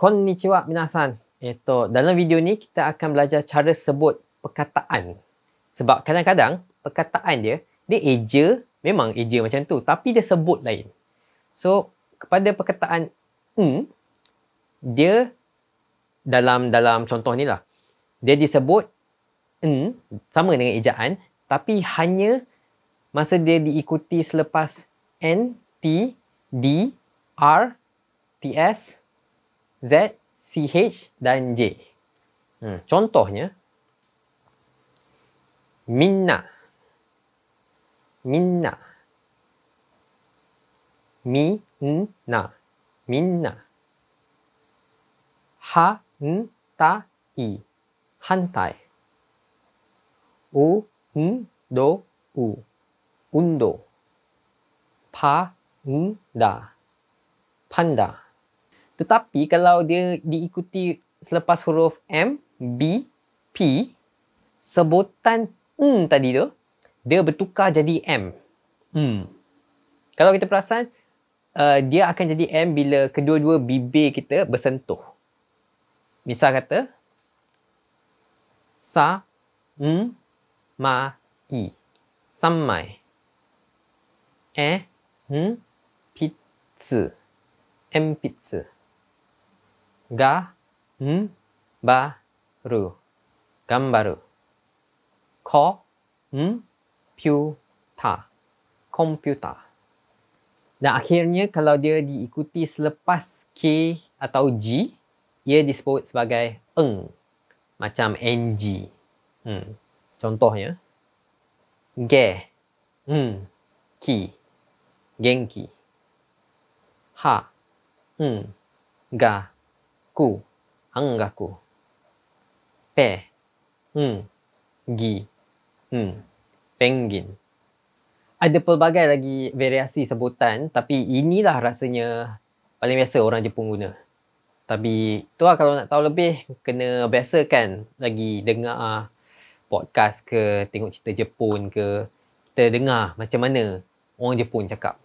Konnichiwa minasan. Dalam video ni kita akan belajar cara sebut perkataan. Sebab kadang-kadang perkataan dia eja, memang eja macam tu, tapi dia sebut lain. So, kepada perkataan dia dalam contoh ni lah, dia disebut sama dengan ejaan, tapi hanya masa dia diikuti selepas N, T, D, R, TS, Z, CH dan J. Contohnya, minna, minna, minna, hantai, hantai, undo, panda, panda. Tetapi kalau dia diikuti selepas huruf M, B, P, sebutan tadi tu, dia bertukar jadi M. Kalau kita perasan, dia akan jadi M bila kedua-dua bibir kita bersentuh. Misal kata, sammai, pitsu, empitsu, gambaru, komputer. Dan akhirnya kalau dia diikuti selepas K atau G, ia disebut sebagai macam NG. Contohnya, genki, hangaku, penguin. Ada pelbagai lagi variasi sebutan, tapi inilah rasanya paling biasa orang Jepun guna. Tapi tu lah, kalau nak tahu lebih, kena biasakan lagi dengar podcast ke, tengok cerita Jepun ke, kita dengar macam mana orang Jepun cakap.